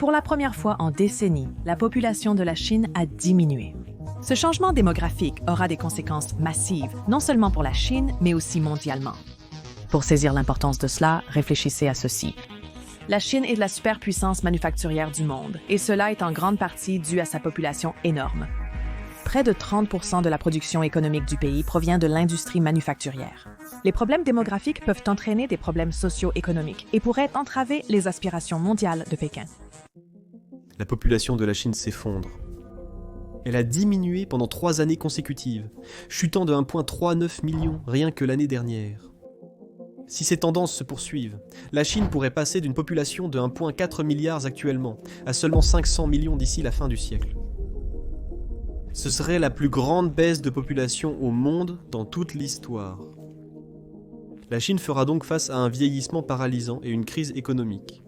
Pour la première fois en décennies, la population de la Chine a diminué. Ce changement démographique aura des conséquences massives, non seulement pour la Chine, mais aussi mondialement. Pour saisir l'importance de cela, réfléchissez à ceci. La Chine est la superpuissance manufacturière du monde, et cela est en grande partie dû à sa population énorme. Près de 30% de la production économique du pays provient de l'industrie manufacturière. Les problèmes démographiques peuvent entraîner des problèmes socio-économiques et pourraient entraver les aspirations mondiales de Pékin. La population de la Chine s'effondre. Elle a diminué pendant 3 années consécutives, chutant de 1,39 million rien que l'année dernière. Si ces tendances se poursuivent, la Chine pourrait passer d'une population de 1,4 milliard actuellement à seulement 500 millions d'ici la fin du siècle. Ce serait la plus grande baisse de population au monde dans toute l'histoire. La Chine fera donc face à un vieillissement paralysant et une crise économique.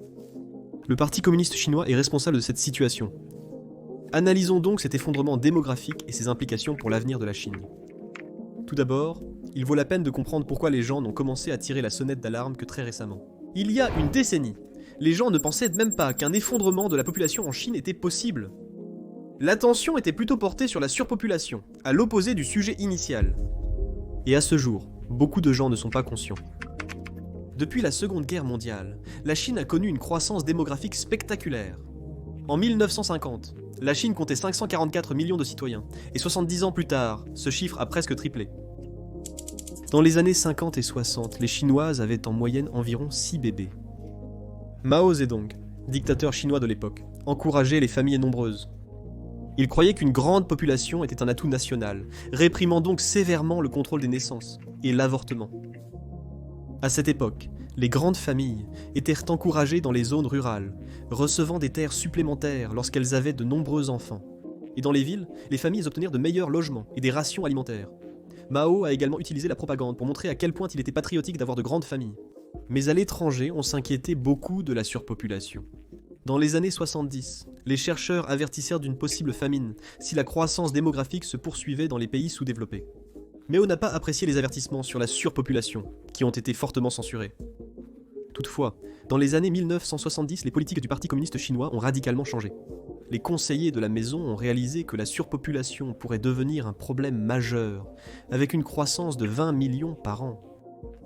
Le Parti communiste chinois est responsable de cette situation. Analysons donc cet effondrement démographique et ses implications pour l'avenir de la Chine. Tout d'abord, il vaut la peine de comprendre pourquoi les gens n'ont commencé à tirer la sonnette d'alarme que très récemment. Il y a une décennie, les gens ne pensaient même pas qu'un effondrement de la population en Chine était possible. L'attention était plutôt portée sur la surpopulation, à l'opposé du sujet initial. Et à ce jour, beaucoup de gens ne sont pas conscients. Depuis la Seconde Guerre mondiale, la Chine a connu une croissance démographique spectaculaire. En 1950, la Chine comptait 544 millions de citoyens, et 70 ans plus tard, ce chiffre a presque triplé. Dans les années 50 et 60, les Chinoises avaient en moyenne environ 6 bébés. Mao Zedong, dictateur chinois de l'époque, encourageait les familles nombreuses. Il croyait qu'une grande population était un atout national, réprimant donc sévèrement le contrôle des naissances et l'avortement. À cette époque, les grandes familles étaient encouragées dans les zones rurales, recevant des terres supplémentaires lorsqu'elles avaient de nombreux enfants. Et dans les villes, les familles obtenaient de meilleurs logements et des rations alimentaires. Mao a également utilisé la propagande pour montrer à quel point il était patriotique d'avoir de grandes familles. Mais à l'étranger, on s'inquiétait beaucoup de la surpopulation. Dans les années 70, les chercheurs avertissèrent d'une possible famine si la croissance démographique se poursuivait dans les pays sous-développés. Mais on n'a pas apprécié les avertissements sur la surpopulation, qui ont été fortement censurés. Toutefois, dans les années 1970, les politiques du Parti communiste chinois ont radicalement changé. Les conseillers de la maison ont réalisé que la surpopulation pourrait devenir un problème majeur, avec une croissance de 20 millions par an.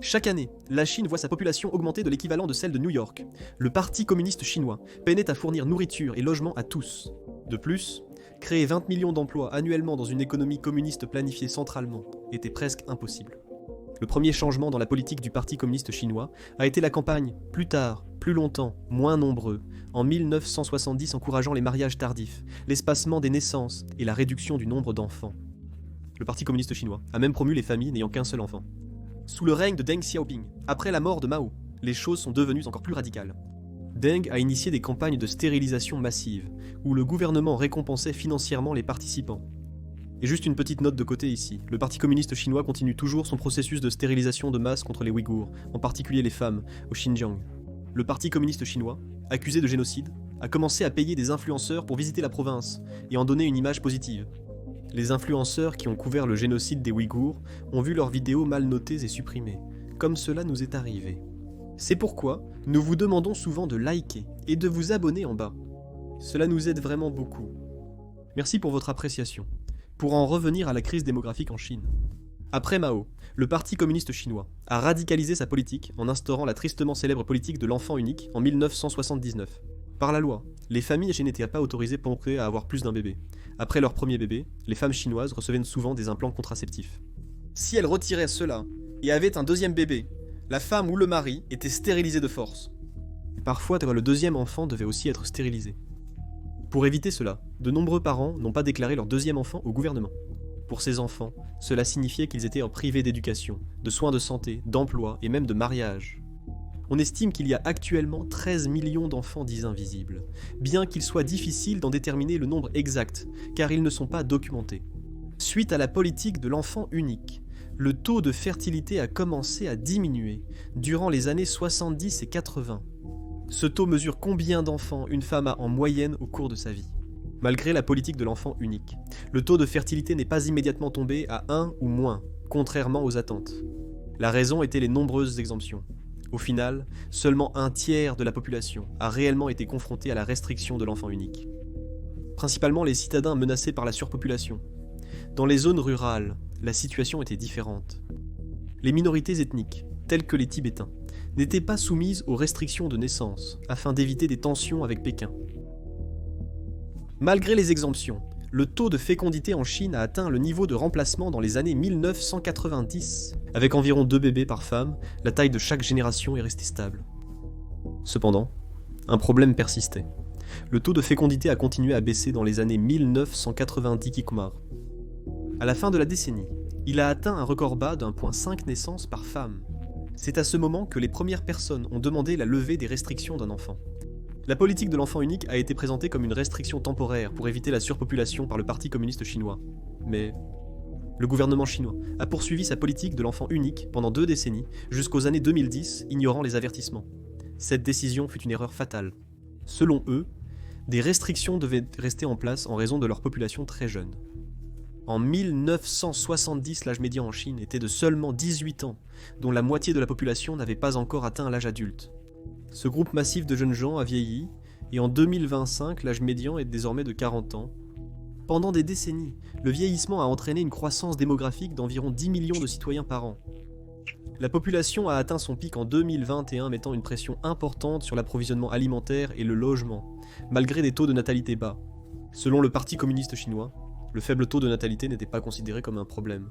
Chaque année, la Chine voit sa population augmenter de l'équivalent de celle de New York. Le Parti communiste chinois peinait à fournir nourriture et logement à tous. De plus, créer 20 millions d'emplois annuellement dans une économie communiste planifiée centralement était presque impossible. Le premier changement dans la politique du Parti communiste chinois a été la campagne « Plus tard, plus longtemps, moins nombreux » en 1970 encourageant les mariages tardifs, l'espacement des naissances et la réduction du nombre d'enfants. Le Parti communiste chinois a même promu les familles n'ayant qu'un seul enfant. Sous le règne de Deng Xiaoping, après la mort de Mao, les choses sont devenues encore plus radicales. Deng a initié des campagnes de stérilisation massive, où le gouvernement récompensait financièrement les participants. Et juste une petite note de côté ici, le Parti communiste chinois continue toujours son processus de stérilisation de masse contre les Ouïghours, en particulier les femmes, au Xinjiang. Le Parti communiste chinois, accusé de génocide, a commencé à payer des influenceurs pour visiter la province et en donner une image positive. Les influenceurs qui ont couvert le génocide des Ouïghours ont vu leurs vidéos mal notées et supprimées, comme cela nous est arrivé. C'est pourquoi nous vous demandons souvent de liker et de vous abonner en bas. Cela nous aide vraiment beaucoup. Merci pour votre appréciation. Pour en revenir à la crise démographique en Chine. Après Mao, le Parti communiste chinois a radicalisé sa politique en instaurant la tristement célèbre politique de l'enfant unique en 1979. Par la loi, les familles n'étaient pas autorisées à avoir plus d'un bébé. Après leur premier bébé, les femmes chinoises recevaient souvent des implants contraceptifs. Si elles retiraient cela et avaient un deuxième bébé, la femme ou le mari était stérilisé de force. Parfois, le deuxième enfant devait aussi être stérilisé. Pour éviter cela, de nombreux parents n'ont pas déclaré leur deuxième enfant au gouvernement. Pour ces enfants, cela signifiait qu'ils étaient privés d'éducation, de soins de santé, d'emploi et même de mariage. On estime qu'il y a actuellement 13 millions d'enfants dits invisibles, bien qu'il soit difficile d'en déterminer le nombre exact, car ils ne sont pas documentés. Suite à la politique de l'enfant unique, le taux de fertilité a commencé à diminuer durant les années 70 et 80. Ce taux mesure combien d'enfants une femme a en moyenne au cours de sa vie. Malgré la politique de l'enfant unique, le taux de fertilité n'est pas immédiatement tombé à 1 ou moins, contrairement aux attentes. La raison était les nombreuses exemptions. Au final, seulement un tiers de la population a réellement été confrontée à la restriction de l'enfant unique. Principalement les citadins menacés par la surpopulation. Dans les zones rurales, la situation était différente. Les minorités ethniques, telles que les Tibétains, n'étaient pas soumises aux restrictions de naissance, afin d'éviter des tensions avec Pékin. Malgré les exemptions, le taux de fécondité en Chine a atteint le niveau de remplacement dans les années 1990. Avec environ 2 bébés par femme, la taille de chaque génération est restée stable. Cependant, un problème persistait. Le taux de fécondité a continué à baisser dans les années 1990 Kikumar. À la fin de la décennie, il a atteint un record bas d'1,5 naissances par femme. C'est à ce moment que les premières personnes ont demandé la levée des restrictions d'un enfant. La politique de l'enfant unique a été présentée comme une restriction temporaire pour éviter la surpopulation par le Parti communiste chinois. Mais le gouvernement chinois a poursuivi sa politique de l'enfant unique pendant 2 décennies, jusqu'aux années 2010, ignorant les avertissements. Cette décision fut une erreur fatale. Selon eux, des restrictions devaient rester en place en raison de leur population très jeune. En 1970, l'âge médian en Chine était de seulement 18 ans, dont la moitié de la population n'avait pas encore atteint l'âge adulte. Ce groupe massif de jeunes gens a vieilli, et en 2025, l'âge médian est désormais de 40 ans. Pendant des décennies, le vieillissement a entraîné une croissance démographique d'environ 10 millions de citoyens par an. La population a atteint son pic en 2021, mettant une pression importante sur l'approvisionnement alimentaire et le logement, malgré des taux de natalité bas. Selon le Parti communiste chinois, le faible taux de natalité n'était pas considéré comme un problème.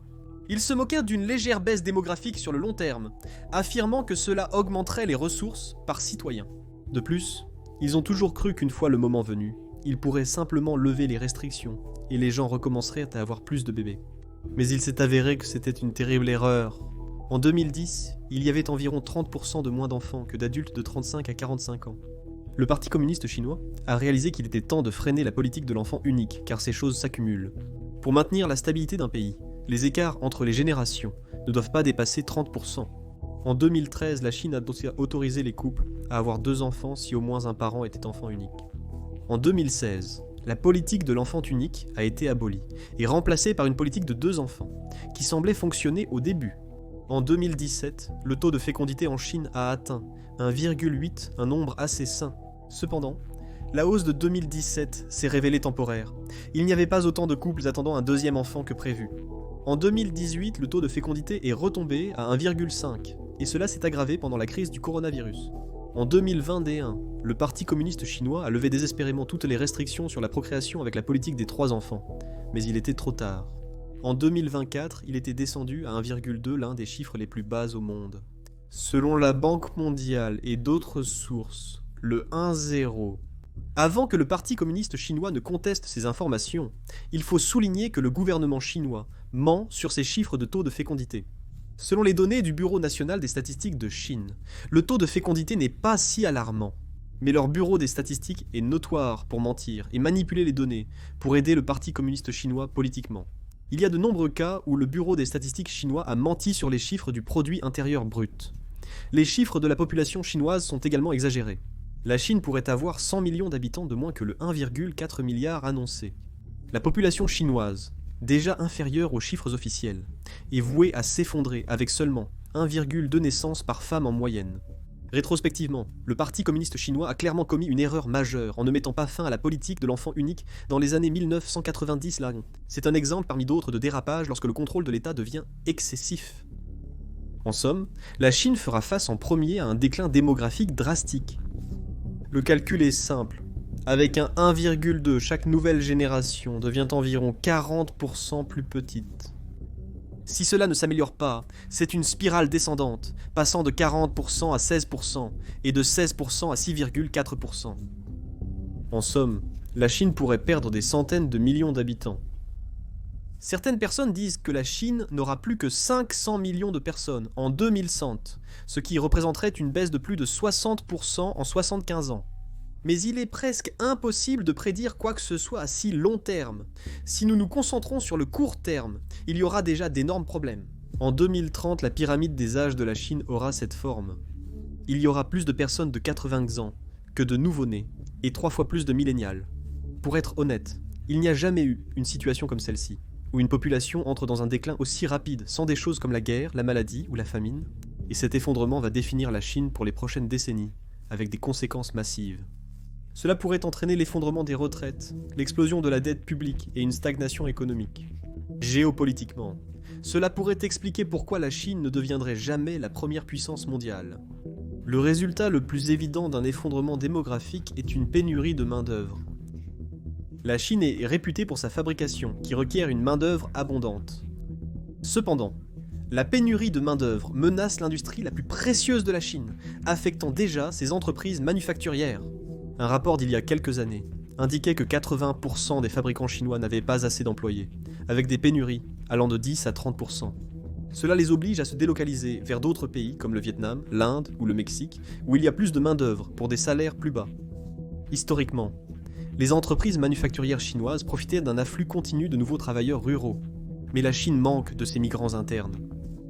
Ils se moquèrent d'une légère baisse démographique sur le long terme, affirmant que cela augmenterait les ressources par citoyen. De plus, ils ont toujours cru qu'une fois le moment venu, ils pourraient simplement lever les restrictions et les gens recommenceraient à avoir plus de bébés. Mais il s'est avéré que c'était une terrible erreur. En 2010, il y avait environ 30% de moins d'enfants que d'adultes de 35 à 45 ans. Le Parti communiste chinois a réalisé qu'il était temps de freiner la politique de l'enfant unique, car ces choses s'accumulent. Pour maintenir la stabilité d'un pays, les écarts entre les générations ne doivent pas dépasser 30%. En 2013, la Chine a autorisé les couples à avoir 2 enfants si au moins un parent était enfant unique. En 2016, la politique de l'enfant unique a été abolie et remplacée par une politique de 2 enfants, qui semblait fonctionner au début. En 2017, le taux de fécondité en Chine a atteint 1,8, un nombre assez sain. Cependant, la hausse de 2017 s'est révélée temporaire. Il n'y avait pas autant de couples attendant un 2e enfant que prévu. En 2018, le taux de fécondité est retombé à 1,5, et cela s'est aggravé pendant la crise du coronavirus. En 2021, le Parti communiste chinois a levé désespérément toutes les restrictions sur la procréation avec la politique des 3 enfants, mais il était trop tard. En 2024, il était descendu à 1,2, l'un des chiffres les plus bas au monde. Selon la Banque mondiale et d'autres sources, le 1,0. Avant que le Parti communiste chinois ne conteste ces informations, il faut souligner que le gouvernement chinois ment sur ces chiffres de taux de fécondité. Selon les données du Bureau national des statistiques de Chine, le taux de fécondité n'est pas si alarmant. Mais leur bureau des statistiques est notoire pour mentir et manipuler les données pour aider le Parti communiste chinois politiquement. Il y a de nombreux cas où le Bureau des statistiques chinois a menti sur les chiffres du produit intérieur brut. Les chiffres de la population chinoise sont également exagérés. La Chine pourrait avoir 100 millions d'habitants de moins que le 1,4 milliard annoncé. La population chinoise, déjà inférieure aux chiffres officiels, est vouée à s'effondrer avec seulement 1,2 naissances par femme en moyenne. Rétrospectivement, le Parti communiste chinois a clairement commis une erreur majeure en ne mettant pas fin à la politique de l'enfant unique dans les années 1990 là. C'est un exemple parmi d'autres de dérapage lorsque le contrôle de l'État devient excessif. En somme, la Chine fera face en premier à un déclin démographique drastique. Le calcul est simple. Avec un 1,2, chaque nouvelle génération devient environ 40% plus petite. Si cela ne s'améliore pas, c'est une spirale descendante, passant de 40% à 16% et de 16% à 6,4%. En somme, la Chine pourrait perdre des centaines de millions d'habitants. Certaines personnes disent que la Chine n'aura plus que 500 millions de personnes en 2100, ce qui représenterait une baisse de plus de 60% en 75 ans. Mais il est presque impossible de prédire quoi que ce soit à si long terme. Si nous nous concentrons sur le court terme, il y aura déjà d'énormes problèmes. En 2030, la pyramide des âges de la Chine aura cette forme. Il y aura plus de personnes de 80 ans que de nouveau-nés, et 3 fois plus de millénials. Pour être honnête, il n'y a jamais eu une situation comme celle-ci, où une population entre dans un déclin aussi rapide, sans des choses comme la guerre, la maladie ou la famine. Et cet effondrement va définir la Chine pour les prochaines décennies, avec des conséquences massives. Cela pourrait entraîner l'effondrement des retraites, l'explosion de la dette publique et une stagnation économique. Géopolitiquement, cela pourrait expliquer pourquoi la Chine ne deviendrait jamais la première puissance mondiale. Le résultat le plus évident d'un effondrement démographique est une pénurie de main-d'œuvre. La Chine est réputée pour sa fabrication, qui requiert une main-d'œuvre abondante. Cependant, la pénurie de main-d'œuvre menace l'industrie la plus précieuse de la Chine, affectant déjà ses entreprises manufacturières. Un rapport d'il y a quelques années indiquait que 80% des fabricants chinois n'avaient pas assez d'employés, avec des pénuries allant de 10 à 30%. Cela les oblige à se délocaliser vers d'autres pays comme le Vietnam, l'Inde ou le Mexique, où il y a plus de main-d'œuvre pour des salaires plus bas. Historiquement, les entreprises manufacturières chinoises profitaient d'un afflux continu de nouveaux travailleurs ruraux. Mais la Chine manque de ces migrants internes.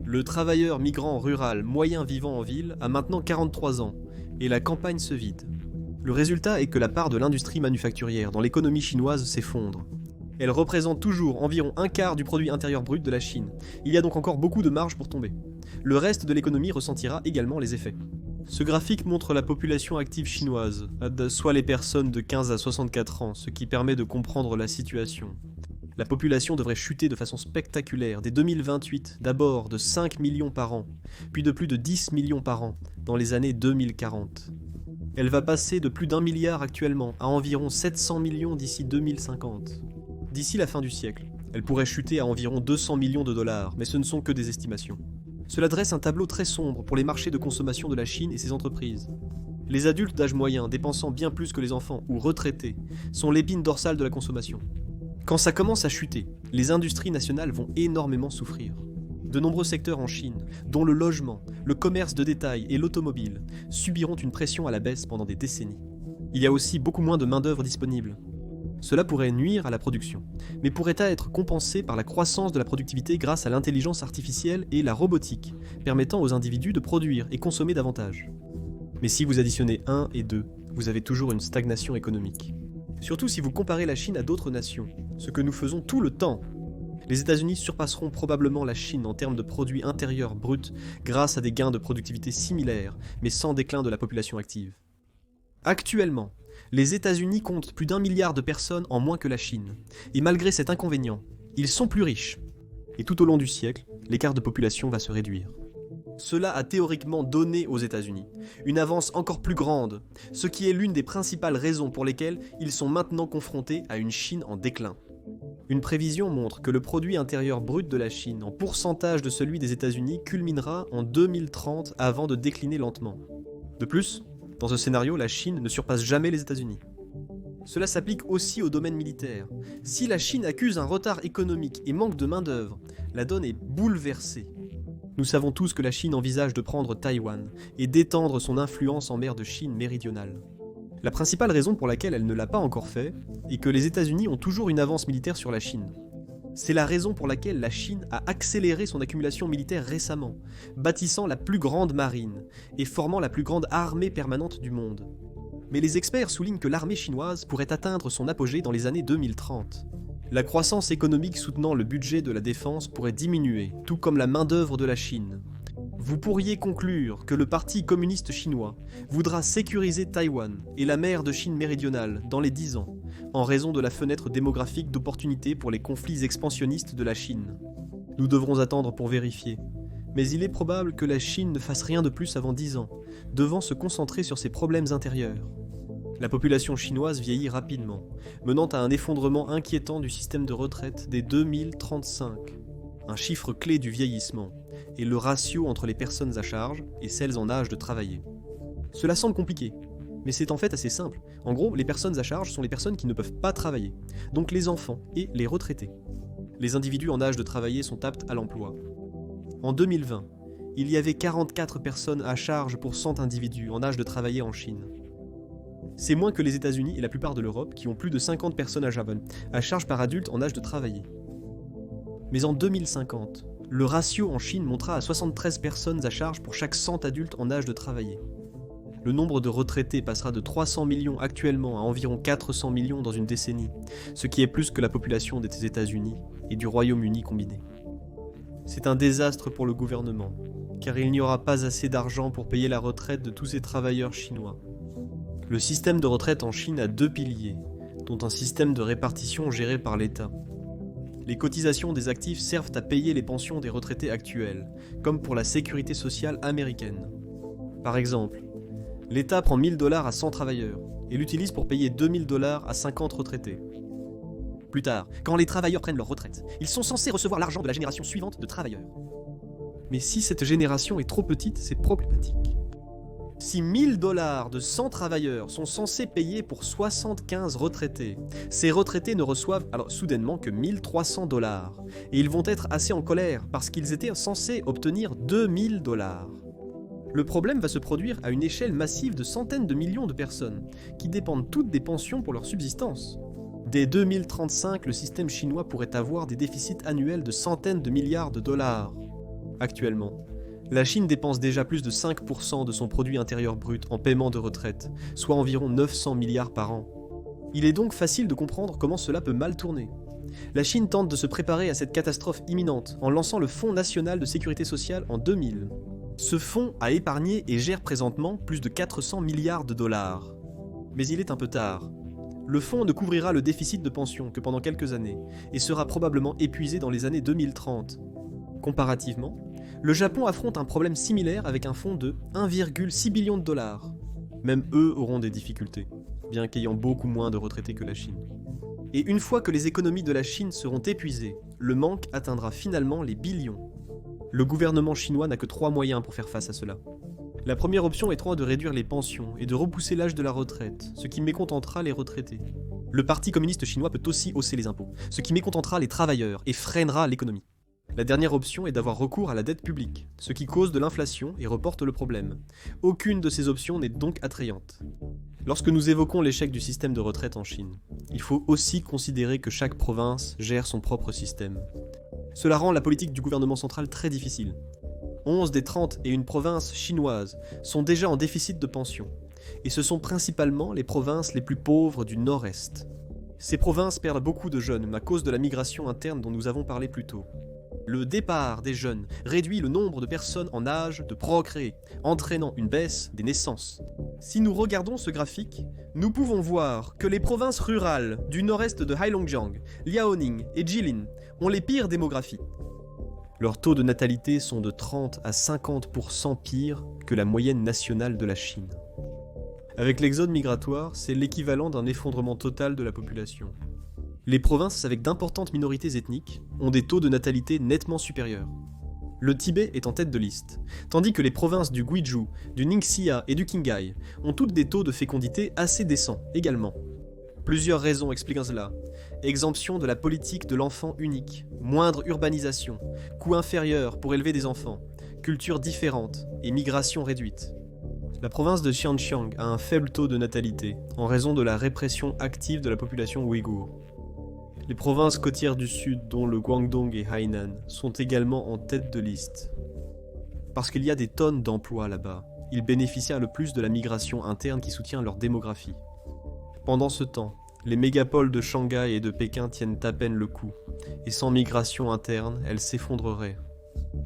Le travailleur migrant rural moyen vivant en ville a maintenant 43 ans, et la campagne se vide. Le résultat est que la part de l'industrie manufacturière dans l'économie chinoise s'effondre. Elle représente toujours environ un quart du produit intérieur brut de la Chine. Il y a donc encore beaucoup de marge pour tomber. Le reste de l'économie ressentira également les effets. Ce graphique montre la population active chinoise, soit les personnes de 15 à 64 ans, ce qui permet de comprendre la situation. La population devrait chuter de façon spectaculaire dès 2028, d'abord de 5 millions par an, puis de plus de 10 millions par an dans les années 2040. Elle va passer de plus d'1 milliard actuellement à environ 700 millions d'ici 2050. D'ici la fin du siècle, elle pourrait chuter à environ 200 millions de dollars, mais ce ne sont que des estimations. Cela dresse un tableau très sombre pour les marchés de consommation de la Chine et ses entreprises. Les adultes d'âge moyen dépensant bien plus que les enfants ou retraités sont l'épine dorsale de la consommation. Quand ça commence à chuter, les industries nationales vont énormément souffrir. De nombreux secteurs en Chine, dont le logement, le commerce de détail et l'automobile, subiront une pression à la baisse pendant des décennies. Il y a aussi beaucoup moins de main-d'œuvre disponible. Cela pourrait nuire à la production, mais pourrait être compensé par la croissance de la productivité grâce à l'intelligence artificielle et la robotique, permettant aux individus de produire et consommer davantage. Mais si vous additionnez 1 et 2, vous avez toujours une stagnation économique. Surtout si vous comparez la Chine à d'autres nations, ce que nous faisons tout le temps. Les États-Unis surpasseront probablement la Chine en termes de produits intérieurs bruts grâce à des gains de productivité similaires, mais sans déclin de la population active. Actuellement, les États-Unis comptent plus d'1 milliard de personnes en moins que la Chine, et malgré cet inconvénient, ils sont plus riches. Et tout au long du siècle, l'écart de population va se réduire. Cela a théoriquement donné aux États-Unis une avance encore plus grande, ce qui est l'une des principales raisons pour lesquelles ils sont maintenant confrontés à une Chine en déclin. Une prévision montre que le produit intérieur brut de la Chine en pourcentage de celui des États-Unis culminera en 2030 avant de décliner lentement. De plus, dans ce scénario, la Chine ne surpasse jamais les États-Unis. Cela s'applique aussi au domaine militaire. Si la Chine accuse un retard économique et manque de main-d'œuvre, la donne est bouleversée. Nous savons tous que la Chine envisage de prendre Taïwan et d'étendre son influence en mer de Chine méridionale. La principale raison pour laquelle elle ne l'a pas encore fait est que les États-Unis ont toujours une avance militaire sur la Chine. C'est la raison pour laquelle la Chine a accéléré son accumulation militaire récemment, bâtissant la plus grande marine et formant la plus grande armée permanente du monde. Mais les experts soulignent que l'armée chinoise pourrait atteindre son apogée dans les années 2030. La croissance économique soutenant le budget de la défense pourrait diminuer, tout comme la main-d'œuvre de la Chine. Vous pourriez conclure que le Parti communiste chinois voudra sécuriser Taïwan et la mer de Chine méridionale dans les 10 ans, en raison de la fenêtre démographique d'opportunité pour les conflits expansionnistes de la Chine. Nous devrons attendre pour vérifier, mais il est probable que la Chine ne fasse rien de plus avant 10 ans, devant se concentrer sur ses problèmes intérieurs. La population chinoise vieillit rapidement, menant à un effondrement inquiétant du système de retraite dès 2035. Un chiffre clé du vieillissement est le ratio entre les personnes à charge et celles en âge de travailler. Cela semble compliqué, mais c'est en fait assez simple. En gros, les personnes à charge sont les personnes qui ne peuvent pas travailler, donc les enfants et les retraités. Les individus en âge de travailler sont aptes à l'emploi. En 2020, il y avait 44 personnes à charge pour 100 individus en âge de travailler en Chine. C'est moins que les États-Unis et la plupart de l'Europe qui ont plus de 50 personnes à charge par adulte en âge de travailler. Mais en 2050, le ratio en Chine montera à 73 personnes à charge pour chaque 100 adultes en âge de travailler. Le nombre de retraités passera de 300 millions actuellement à environ 400 millions dans une décennie, ce qui est plus que la population des États-Unis et du Royaume-Uni combinés. C'est un désastre pour le gouvernement, car il n'y aura pas assez d'argent pour payer la retraite de tous ces travailleurs chinois. Le système de retraite en Chine a 2 piliers, dont un système de répartition géré par l'État. Les cotisations des actifs servent à payer les pensions des retraités actuels, comme pour la sécurité sociale américaine. Par exemple, l'État prend 1 000 $ à 100 travailleurs et l'utilise pour payer 2 000 $ à 50 retraités. Plus tard, quand les travailleurs prennent leur retraite, ils sont censés recevoir l'argent de la génération suivante de travailleurs. Mais si cette génération est trop petite, c'est problématique. Si 1 000 $ de 100 travailleurs sont censés payer pour 75 retraités, ces retraités ne reçoivent alors soudainement que 1 300 $, et ils vont être assez en colère parce qu'ils étaient censés obtenir 2 000 $. Le problème va se produire à une échelle massive de centaines de millions de personnes, qui dépendent toutes des pensions pour leur subsistance. Dès 2035, le système chinois pourrait avoir des déficits annuels de centaines de milliards de dollars. Actuellement, la Chine dépense déjà plus de 5% de son produit intérieur brut en paiement de retraite, soit environ 900 milliards par an. Il est donc facile de comprendre comment cela peut mal tourner. La Chine tente de se préparer à cette catastrophe imminente en lançant le Fonds national de sécurité sociale en 2000. Ce fonds a épargné et gère présentement plus de 400 milliards de dollars. Mais il est un peu tard. Le fonds ne couvrira le déficit de pension que pendant quelques années et sera probablement épuisé dans les années 2030. Comparativement, le Japon affronte un problème similaire avec un fonds de 1,6 billion de dollars. Même eux auront des difficultés, bien qu'ayant beaucoup moins de retraités que la Chine. Et une fois que les économies de la Chine seront épuisées, le manque atteindra finalement les billions. Le gouvernement chinois n'a que 3 moyens pour faire face à cela. La première option étant de réduire les pensions et de repousser l'âge de la retraite, ce qui mécontentera les retraités. Le Parti communiste chinois peut aussi hausser les impôts, ce qui mécontentera les travailleurs et freinera l'économie. La dernière option est d'avoir recours à la dette publique, ce qui cause de l'inflation et reporte le problème. Aucune de ces options n'est donc attrayante. Lorsque nous évoquons l'échec du système de retraite en Chine, il faut aussi considérer que chaque province gère son propre système. Cela rend la politique du gouvernement central très difficile. 11 des 31 provinces chinoises sont déjà en déficit de pension, et ce sont principalement les provinces les plus pauvres du nord-est. Ces provinces perdent beaucoup de jeunes à cause de la migration interne dont nous avons parlé plus tôt. Le départ des jeunes réduit le nombre de personnes en âge de procréer, entraînant une baisse des naissances. Si nous regardons ce graphique, nous pouvons voir que les provinces rurales du nord-est de Heilongjiang, Liaoning et Jilin ont les pires démographies. Leurs taux de natalité sont de 30 à 50% pires que la moyenne nationale de la Chine. Avec l'exode migratoire, c'est l'équivalent d'un effondrement total de la population. Les provinces avec d'importantes minorités ethniques ont des taux de natalité nettement supérieurs. Le Tibet est en tête de liste, tandis que les provinces du Guizhou, du Ningxia et du Qinghai ont toutes des taux de fécondité assez décents également. Plusieurs raisons expliquent cela. Exemption de la politique de l'enfant unique, moindre urbanisation, coût inférieur pour élever des enfants, culture différente et migration réduite. La province de Xinjiang a un faible taux de natalité en raison de la répression active de la population ouïghour. Les provinces côtières du sud, dont le Guangdong et Hainan, sont également en tête de liste. Parce qu'il y a des tonnes d'emplois là-bas, ils bénéficient le plus de la migration interne qui soutient leur démographie. Pendant ce temps, les mégapoles de Shanghai et de Pékin tiennent à peine le coup, et sans migration interne, elles s'effondreraient.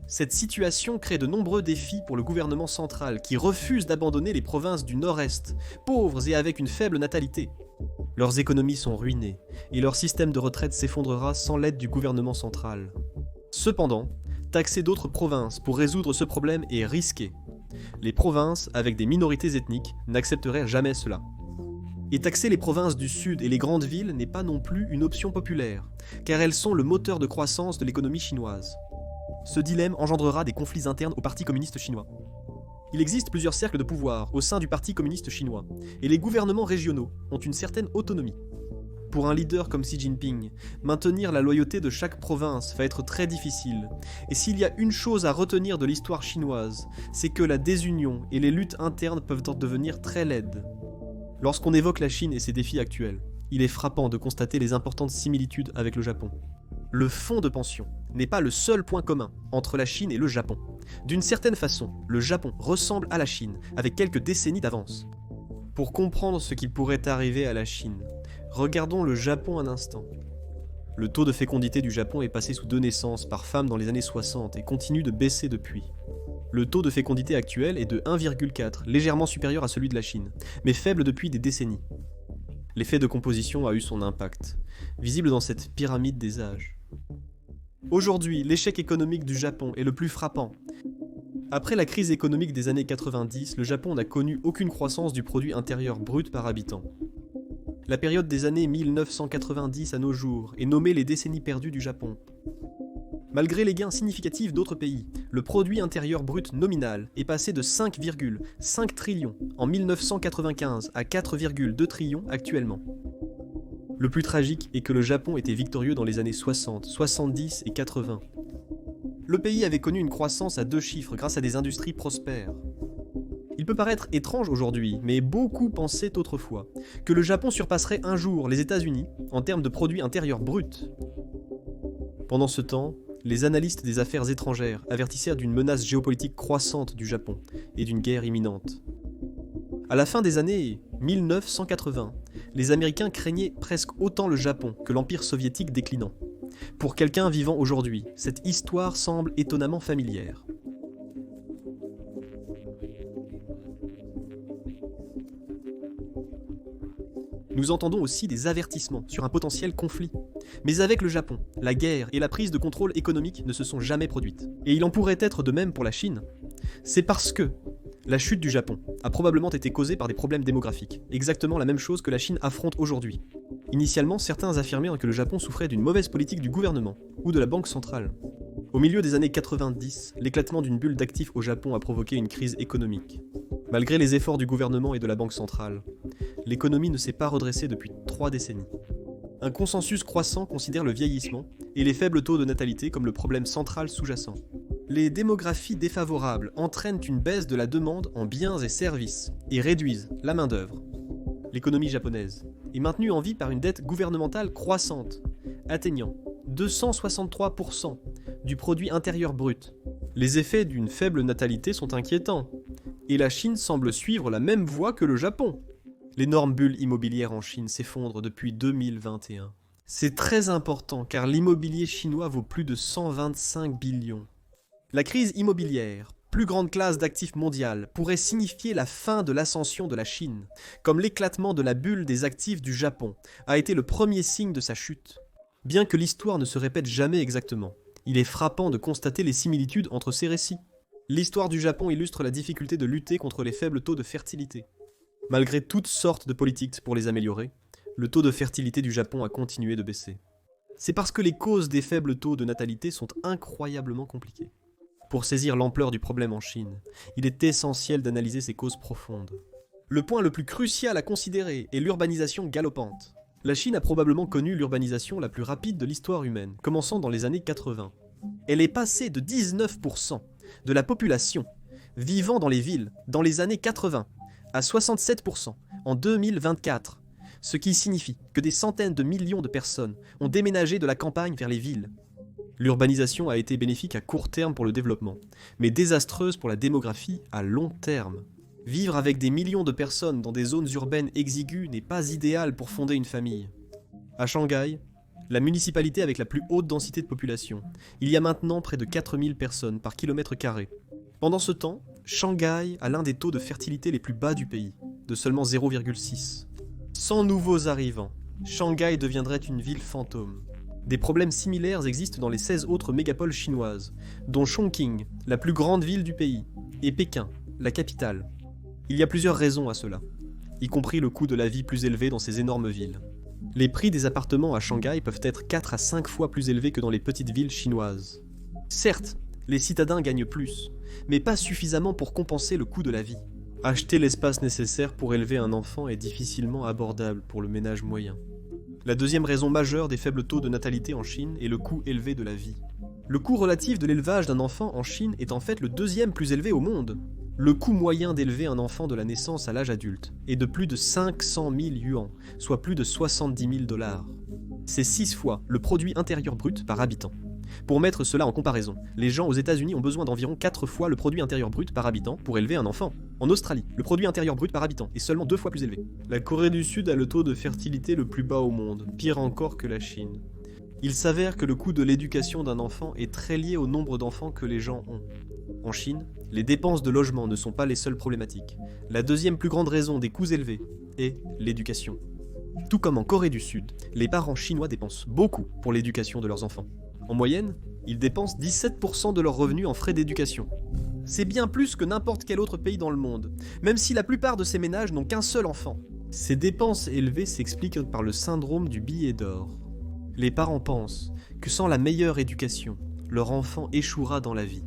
Cette situation crée de nombreux défis pour le gouvernement central qui refuse d'abandonner les provinces du nord-est, pauvres et avec une faible natalité. Leurs économies sont ruinées, et leur système de retraite s'effondrera sans l'aide du gouvernement central. Cependant, taxer d'autres provinces pour résoudre ce problème est risqué. Les provinces avec des minorités ethniques n'accepteraient jamais cela. Et taxer les provinces du sud et les grandes villes n'est pas non plus une option populaire, car elles sont le moteur de croissance de l'économie chinoise. Ce dilemme engendrera des conflits internes au Parti communiste chinois. Il existe plusieurs cercles de pouvoir au sein du Parti communiste chinois, et les gouvernements régionaux ont une certaine autonomie. Pour un leader comme Xi Jinping, maintenir la loyauté de chaque province va être très difficile, et s'il y a une chose à retenir de l'histoire chinoise, c'est que la désunion et les luttes internes peuvent en devenir très laides. Lorsqu'on évoque la Chine et ses défis actuels, il est frappant de constater les importantes similitudes avec le Japon. Le fonds de pension n'est pas le seul point commun entre la Chine et le Japon. D'une certaine façon, le Japon ressemble à la Chine, avec quelques décennies d'avance. Pour comprendre ce qui pourrait arriver à la Chine, regardons le Japon un instant. Le taux de fécondité du Japon est passé sous 2 naissances par femme dans les années 60 et continue de baisser depuis. Le taux de fécondité actuel est de 1,4, légèrement supérieur à celui de la Chine, mais faible depuis des décennies. L'effet de composition a eu son impact, visible dans cette pyramide des âges. Aujourd'hui, l'échec économique du Japon est le plus frappant. Après la crise économique des années 90, le Japon n'a connu aucune croissance du produit intérieur brut par habitant. La période des années 1990 à nos jours est nommée les décennies perdues du Japon. Malgré les gains significatifs d'autres pays, le produit intérieur brut nominal est passé de 5,5 trillions en 1995 à 4,2 trillions actuellement. Le plus tragique est que le Japon était victorieux dans les années 60, 70 et 80. Le pays avait connu une croissance à 2 chiffres grâce à des industries prospères. Il peut paraître étrange aujourd'hui, mais beaucoup pensaient autrefois que le Japon surpasserait un jour les États-Unis en termes de produit intérieur brut. Pendant ce temps, les analystes des affaires étrangères avertissèrent d'une menace géopolitique croissante du Japon et d'une guerre imminente. À la fin des années 1980, les Américains craignaient presque autant le Japon que l'Empire soviétique déclinant. Pour quelqu'un vivant aujourd'hui, cette histoire semble étonnamment familière. Nous entendons aussi des avertissements sur un potentiel conflit. Mais avec le Japon, la guerre et la prise de contrôle économique ne se sont jamais produites. Et il en pourrait être de même pour la Chine. C'est parce que la chute du Japon a probablement été causée par des problèmes démographiques, exactement la même chose que la Chine affronte aujourd'hui. Initialement, certains affirmèrent que le Japon souffrait d'une mauvaise politique du gouvernement ou de la banque centrale. Au milieu des années 90, l'éclatement d'une bulle d'actifs au Japon a provoqué une crise économique. Malgré les efforts du gouvernement et de la banque centrale, l'économie ne s'est pas redressée depuis 3 décennies. Un consensus croissant considère le vieillissement et les faibles taux de natalité comme le problème central sous-jacent. Les démographies défavorables entraînent une baisse de la demande en biens et services et réduisent la main-d'œuvre. L'économie japonaise est maintenue en vie par une dette gouvernementale croissante, atteignant 263% du produit intérieur brut. Les effets d'une faible natalité sont inquiétants, et la Chine semble suivre la même voie que le Japon. L'énorme bulle immobilière en Chine s'effondre depuis 2021. C'est très important car l'immobilier chinois vaut plus de 125 billions. La crise immobilière, plus grande classe d'actifs mondiale, pourrait signifier la fin de l'ascension de la Chine, comme l'éclatement de la bulle des actifs du Japon a été le premier signe de sa chute. Bien que l'histoire ne se répète jamais exactement, il est frappant de constater les similitudes entre ces récits. L'histoire du Japon illustre la difficulté de lutter contre les faibles taux de fertilité. Malgré toutes sortes de politiques pour les améliorer, le taux de fertilité du Japon a continué de baisser. C'est parce que les causes des faibles taux de natalité sont incroyablement compliquées. Pour saisir l'ampleur du problème en Chine, il est essentiel d'analyser ses causes profondes. Le point le plus crucial à considérer est l'urbanisation galopante. La Chine a probablement connu l'urbanisation la plus rapide de l'histoire humaine, commençant dans les années 80. Elle est passée de 19% de la population vivant dans les villes dans les années 80 à 67% en 2024, ce qui signifie que des centaines de millions de personnes ont déménagé de la campagne vers les villes. L'urbanisation a été bénéfique à court terme pour le développement, mais désastreuse pour la démographie à long terme. Vivre avec des millions de personnes dans des zones urbaines exiguës n'est pas idéal pour fonder une famille. À Shanghai, la municipalité avec la plus haute densité de population, il y a maintenant près de 4000 personnes par kilomètre carré. Pendant ce temps, Shanghai a l'un des taux de fertilité les plus bas du pays, de seulement 0,6. Sans nouveaux arrivants, Shanghai deviendrait une ville fantôme. Des problèmes similaires existent dans les 16 autres mégapoles chinoises, dont Chongqing, la plus grande ville du pays, et Pékin, la capitale. Il y a plusieurs raisons à cela, y compris le coût de la vie plus élevé dans ces énormes villes. Les prix des appartements à Shanghai peuvent être 4 à 5 fois plus élevés que dans les petites villes chinoises. Certes, les citadins gagnent plus, mais pas suffisamment pour compenser le coût de la vie. Acheter l'espace nécessaire pour élever un enfant est difficilement abordable pour le ménage moyen. La deuxième raison majeure des faibles taux de natalité en Chine est le coût élevé de la vie. Le coût relatif de l'élevage d'un enfant en Chine est en fait le deuxième plus élevé au monde. Le coût moyen d'élever un enfant de la naissance à l'âge adulte est de plus de 500 000 yuans, soit plus de 70 000 $. C'est 6 fois le produit intérieur brut par habitant. Pour mettre cela en comparaison, les gens aux États-Unis ont besoin d'environ 4 fois le produit intérieur brut par habitant pour élever un enfant. En Australie, le produit intérieur brut par habitant est seulement 2 fois plus élevé. La Corée du Sud a le taux de fertilité le plus bas au monde, pire encore que la Chine. Il s'avère que le coût de l'éducation d'un enfant est très lié au nombre d'enfants que les gens ont. En Chine, Les dépenses de logement ne sont pas les seules problématiques. La deuxième plus grande raison des coûts élevés est l'éducation. Tout comme en Corée du Sud, les parents chinois dépensent beaucoup pour l'éducation de leurs enfants. En moyenne, ils dépensent 17% de leurs revenus en frais d'éducation. C'est bien plus que n'importe quel autre pays dans le monde, même si la plupart de ces ménages n'ont qu'un seul enfant. Ces dépenses élevées s'expliquent par le syndrome du billet d'or. Les parents pensent que sans la meilleure éducation, leur enfant échouera dans la vie.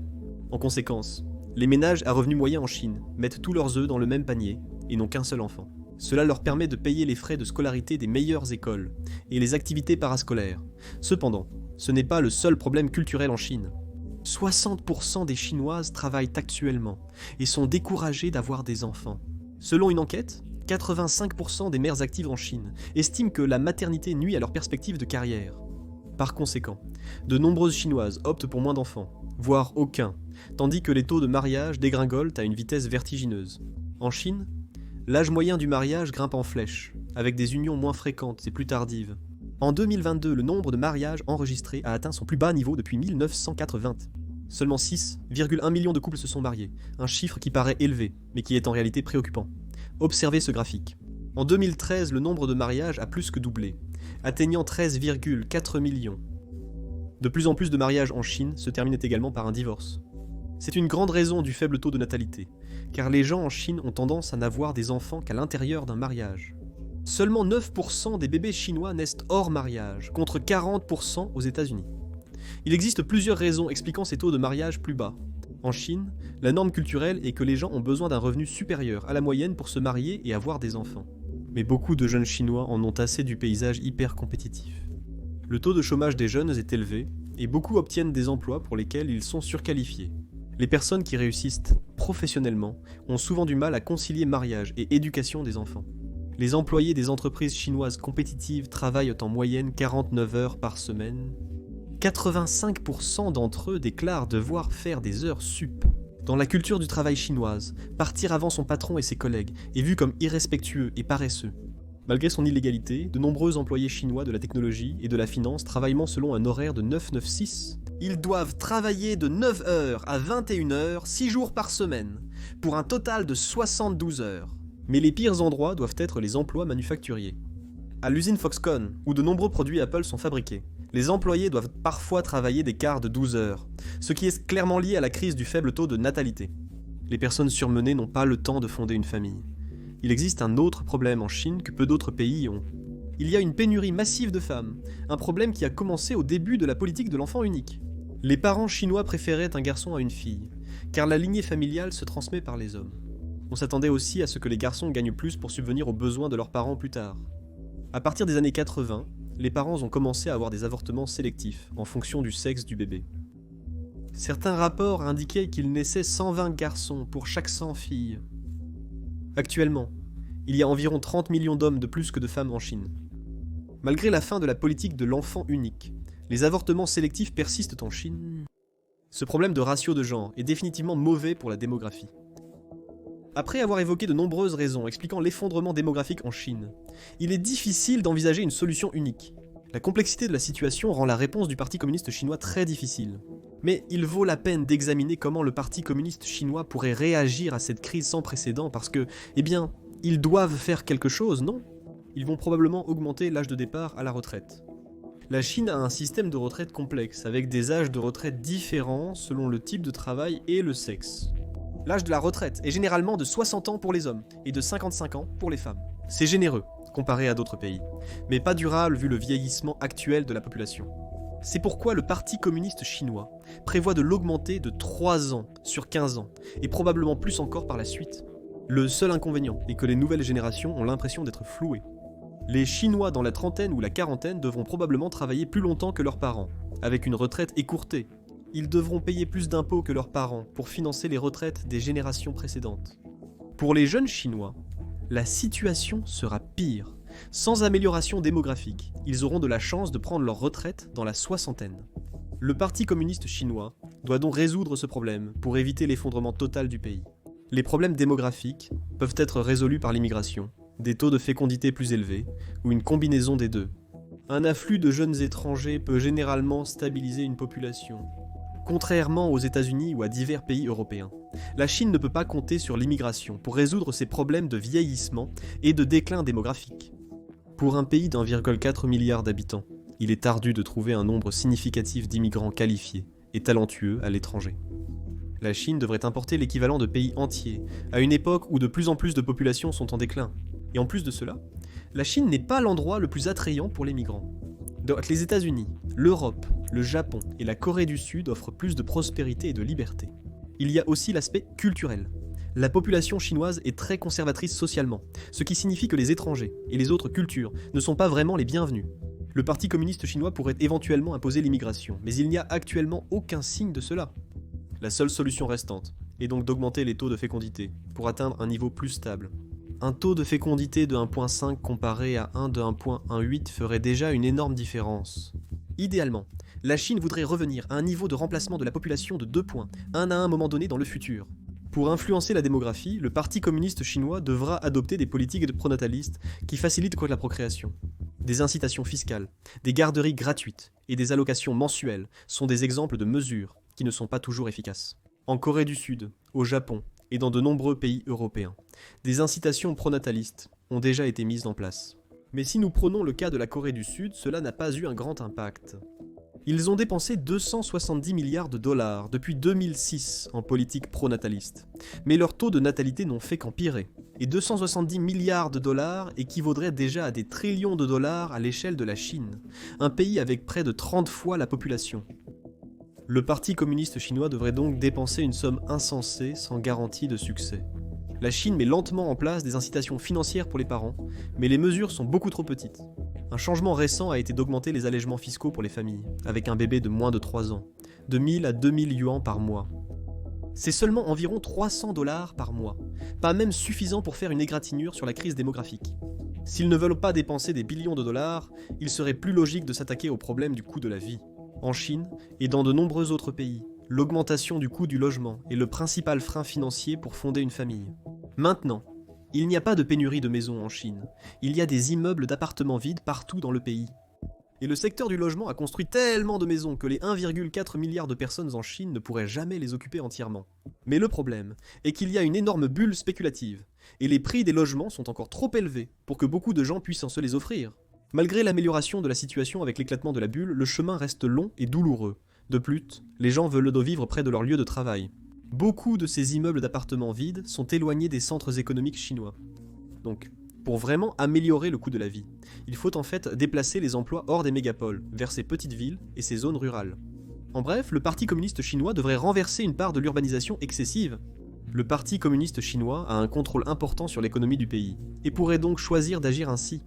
En conséquence, les ménages à revenus moyens en Chine mettent tous leurs œufs dans le même panier et n'ont qu'un seul enfant. Cela leur permet de payer les frais de scolarité des meilleures écoles et les activités parascolaires. Cependant, ce n'est pas le seul problème culturel en Chine. 60% des Chinoises travaillent actuellement et sont découragées d'avoir des enfants. Selon une enquête, 85% des mères actives en Chine estiment que la maternité nuit à leur perspective de carrière. Par conséquent, de nombreuses Chinoises optent pour moins d'enfants, voire aucun, tandis que les taux de mariage dégringolent à une vitesse vertigineuse. En Chine, l'âge moyen du mariage grimpe en flèche, avec des unions moins fréquentes et plus tardives. En 2022, le nombre de mariages enregistrés a atteint son plus bas niveau depuis 1980. Seulement 6,1 millions de couples se sont mariés, un chiffre qui paraît élevé, mais qui est en réalité préoccupant. Observez ce graphique. En 2013, le nombre de mariages a plus que doublé, atteignant 13,4 millions. De plus en plus de mariages en Chine se terminent également par un divorce. C'est une grande raison du faible taux de natalité, car les gens en Chine ont tendance à n'avoir des enfants qu'à l'intérieur d'un mariage. Seulement 9% des bébés chinois naissent hors mariage, contre 40% aux États-Unis. Il existe plusieurs raisons expliquant ces taux de mariage plus bas. En Chine, la norme culturelle est que les gens ont besoin d'un revenu supérieur à la moyenne pour se marier et avoir des enfants. Mais beaucoup de jeunes Chinois en ont assez du paysage hyper compétitif. Le taux de chômage des jeunes est élevé, et beaucoup obtiennent des emplois pour lesquels ils sont surqualifiés. Les personnes qui réussissent professionnellement ont souvent du mal à concilier mariage et éducation des enfants. Les employés des entreprises chinoises compétitives travaillent en moyenne 49 heures par semaine. 85% d'entre eux déclarent devoir faire des heures sup. Dans la culture du travail chinoise, partir avant son patron et ses collègues est vu comme irrespectueux et paresseux. Malgré son illégalité, de nombreux employés chinois de la technologie et de la finance travaillent selon un horaire de 9-9-6. Ils doivent travailler de 9h à 21h, 6 jours par semaine, pour un total de 72 heures. Mais les pires endroits doivent être les emplois manufacturiers. À l'usine Foxconn, où de nombreux produits Apple sont fabriqués, les employés doivent parfois travailler des quarts de 12 heures, ce qui est clairement lié à la crise du faible taux de natalité. Les personnes surmenées n'ont pas le temps de fonder une famille. Il existe un autre problème en Chine que peu d'autres pays ont. Il y a une pénurie massive de femmes, un problème qui a commencé au début de la politique de l'enfant unique. Les parents chinois préféraient un garçon à une fille, car la lignée familiale se transmet par les hommes. On s'attendait aussi à ce que les garçons gagnent plus pour subvenir aux besoins de leurs parents plus tard. À partir des années 80, les parents ont commencé à avoir des avortements sélectifs, en fonction du sexe du bébé. Certains rapports indiquaient qu'il naissait 120 garçons pour chaque 100 filles. Actuellement, il y a environ 30 millions d'hommes de plus que de femmes en Chine. Malgré la fin de la politique de l'enfant unique, les avortements sélectifs persistent en Chine. Ce problème de ratio de genre est définitivement mauvais pour la démographie. Après avoir évoqué de nombreuses raisons expliquant l'effondrement démographique en Chine, il est difficile d'envisager une solution unique. La complexité de la situation rend la réponse du Parti communiste chinois très difficile. Mais il vaut la peine d'examiner comment le Parti communiste chinois pourrait réagir à cette crise sans précédent parce que, ils doivent faire quelque chose, non ? Ils vont probablement augmenter l'âge de départ à la retraite. La Chine a un système de retraite complexe, avec des âges de retraite différents selon le type de travail et le sexe. L'âge de la retraite est généralement de 60 ans pour les hommes et de 55 ans pour les femmes. C'est généreux, comparé à d'autres pays, mais pas durable vu le vieillissement actuel de la population. C'est pourquoi le Parti communiste chinois prévoit de l'augmenter de 3 ans sur 15 ans, et probablement plus encore par la suite. Le seul inconvénient est que les nouvelles générations ont l'impression d'être flouées. Les Chinois dans la trentaine ou la quarantaine devront probablement travailler plus longtemps que leurs parents, avec une retraite écourtée. Ils devront payer plus d'impôts que leurs parents pour financer les retraites des générations précédentes. Pour les jeunes Chinois, la situation sera pire. Sans amélioration démographique, ils auront de la chance de prendre leur retraite dans la soixantaine. Le Parti communiste chinois doit donc résoudre ce problème pour éviter l'effondrement total du pays. Les problèmes démographiques peuvent être résolus par l'immigration, des taux de fécondité plus élevés, ou une combinaison des deux. Un afflux de jeunes étrangers peut généralement stabiliser une population, contrairement aux États-Unis ou à divers pays européens. la Chine ne peut pas compter sur l'immigration pour résoudre ses problèmes de vieillissement et de déclin démographique. Pour un pays d'1,4 milliard d'habitants, il est ardu de trouver un nombre significatif d'immigrants qualifiés et talentueux à l'étranger. La Chine devrait importer l'équivalent de pays entiers, à une époque où de plus en plus de populations sont en déclin. Et en plus de cela, la Chine n'est pas l'endroit le plus attrayant pour les migrants. Donc les États-Unis, l'Europe, le Japon et la Corée du Sud offrent plus de prospérité et de liberté. Il y a aussi l'aspect culturel. La population chinoise est très conservatrice socialement, ce qui signifie que les étrangers et les autres cultures ne sont pas vraiment les bienvenus. Le Parti communiste chinois pourrait éventuellement imposer l'immigration, mais il n'y a actuellement aucun signe de cela. La seule solution restante est donc d'augmenter les taux de fécondité pour atteindre un niveau plus stable. Un taux de fécondité de 1,5 comparé à un de 1,18 ferait déjà une énorme différence. Idéalement, la Chine voudrait revenir à un niveau de remplacement de la population de 2 points, un à un moment donné dans le futur. Pour influencer la démographie, le Parti communiste chinois devra adopter des politiques pronatalistes qui facilitent la procréation. Des incitations fiscales, des garderies gratuites et des allocations mensuelles sont des exemples de mesures qui ne sont pas toujours efficaces. En Corée du Sud, au Japon et dans de nombreux pays européens, des incitations pronatalistes ont déjà été mises en place. Mais si nous prenons le cas de la Corée du Sud, cela n'a pas eu un grand impact. Ils ont dépensé 270 milliards de dollars depuis 2006 en politique pronataliste, mais leurs taux de natalité n'ont fait qu'empirer. Et 270 milliards de dollars équivaudraient déjà à des trillions de dollars à l'échelle de la Chine, un pays avec près de 30 fois la population. Le Parti communiste chinois devrait donc dépenser une somme insensée sans garantie de succès. La Chine met lentement en place des incitations financières pour les parents, mais les mesures sont beaucoup trop petites. Un changement récent a été d'augmenter les allègements fiscaux pour les familles, avec un bébé de moins de 3 ans, de 1000 à 2000 yuans par mois. C'est seulement environ 300 dollars par mois, pas même suffisant pour faire une égratignure sur la crise démographique. S'ils ne veulent pas dépenser des billions de dollars, il serait plus logique de s'attaquer au problème du coût de la vie. En Chine et dans de nombreux autres pays, l'augmentation du coût du logement est le principal frein financier pour fonder une famille. Maintenant, il n'y a pas de pénurie de maisons en Chine, il y a des immeubles d'appartements vides partout dans le pays. Et le secteur du logement a construit tellement de maisons que les 1,4 milliard de personnes en Chine ne pourraient jamais les occuper entièrement. Mais le problème est qu'il y a une énorme bulle spéculative, et les prix des logements sont encore trop élevés pour que beaucoup de gens puissent se les offrir. Malgré l'amélioration de la situation avec l'éclatement de la bulle, le chemin reste long et douloureux. De plus, les gens veulent vivre près de leur lieu de travail. Beaucoup de ces immeubles d'appartements vides sont éloignés des centres économiques chinois. Donc, pour vraiment améliorer le coût de la vie, il faut en fait déplacer les emplois hors des mégapoles, vers ces petites villes et ces zones rurales. En bref, le Parti communiste chinois devrait renverser une part de l'urbanisation excessive. Le Parti communiste chinois a un contrôle important sur l'économie du pays, et pourrait donc choisir d'agir ainsi.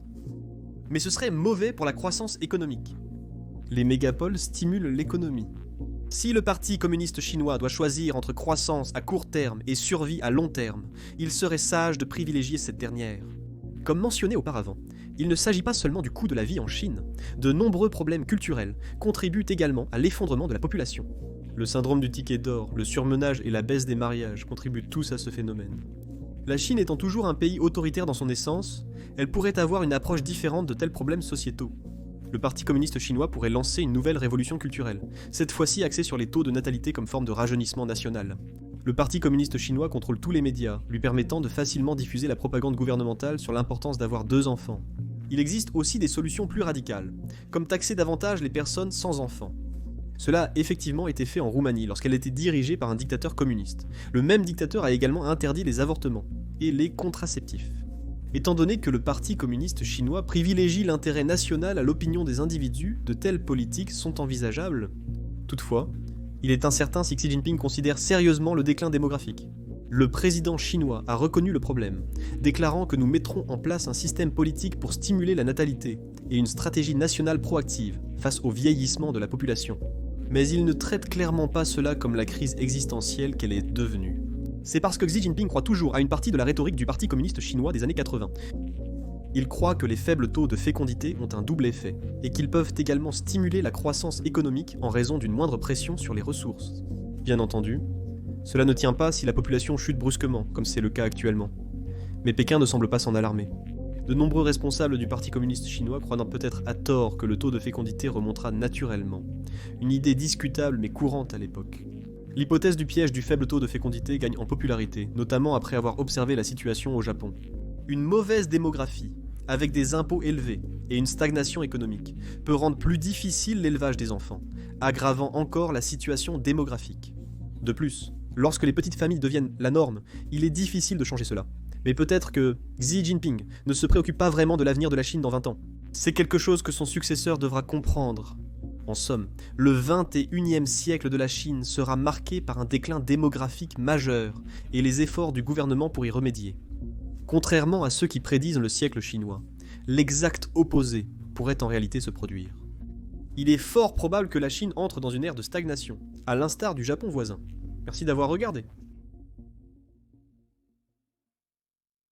Mais ce serait mauvais pour la croissance économique. Les mégapoles stimulent l'économie. Si le Parti communiste chinois doit choisir entre croissance à court terme et survie à long terme, il serait sage de privilégier cette dernière. Comme mentionné auparavant, il ne s'agit pas seulement du coût de la vie en Chine. De nombreux problèmes culturels contribuent également à l'effondrement de la population. Le syndrome du ticket d'or, le surmenage et la baisse des mariages contribuent tous à ce phénomène. La Chine étant toujours un pays autoritaire dans son essence, elle pourrait avoir une approche différente de tels problèmes sociétaux. Le Parti communiste chinois pourrait lancer une nouvelle révolution culturelle, cette fois-ci axée sur les taux de natalité comme forme de rajeunissement national. Le Parti communiste chinois contrôle tous les médias, lui permettant de facilement diffuser la propagande gouvernementale sur l'importance d'avoir 2 enfants. Il existe aussi des solutions plus radicales, comme taxer davantage les personnes sans enfants. Cela a effectivement été fait en Roumanie lorsqu'elle était dirigée par un dictateur communiste. Le même dictateur a également interdit les avortements et les contraceptifs. Étant donné que le Parti communiste chinois privilégie l'intérêt national à l'opinion des individus, de telles politiques sont envisageables. Toutefois, il est incertain si Xi Jinping considère sérieusement le déclin démographique. Le président chinois a reconnu le problème, déclarant que nous mettrons en place un système politique pour stimuler la natalité et une stratégie nationale proactive face au vieillissement de la population. Mais il ne traite clairement pas cela comme la crise existentielle qu'elle est devenue. C'est parce que Xi Jinping croit toujours à une partie de la rhétorique du Parti communiste chinois des années 80. Il croit que les faibles taux de fécondité ont un double effet, et qu'ils peuvent également stimuler la croissance économique en raison d'une moindre pression sur les ressources. Bien entendu, cela ne tient pas si la population chute brusquement, comme c'est le cas actuellement. Mais Pékin ne semble pas s'en alarmer. De nombreux responsables du Parti communiste chinois croient peut-être à tort que le taux de fécondité remontera naturellement. Une idée discutable mais courante à l'époque. L'hypothèse du piège du faible taux de fécondité gagne en popularité, notamment après avoir observé la situation au Japon. Une mauvaise démographie, avec des impôts élevés et une stagnation économique, peut rendre plus difficile l'élevage des enfants, aggravant encore la situation démographique. De plus, lorsque les petites familles deviennent la norme, il est difficile de changer cela. Mais peut-être que Xi Jinping ne se préoccupe pas vraiment de l'avenir de la Chine dans 20 ans. C'est quelque chose que son successeur devra comprendre. En somme, le 21e siècle de la Chine sera marqué par un déclin démographique majeur et les efforts du gouvernement pour y remédier. Contrairement à ceux qui prédisent le siècle chinois, l'exact opposé pourrait en réalité se produire. Il est fort probable que la Chine entre dans une ère de stagnation, à l'instar du Japon voisin. Merci d'avoir regardé.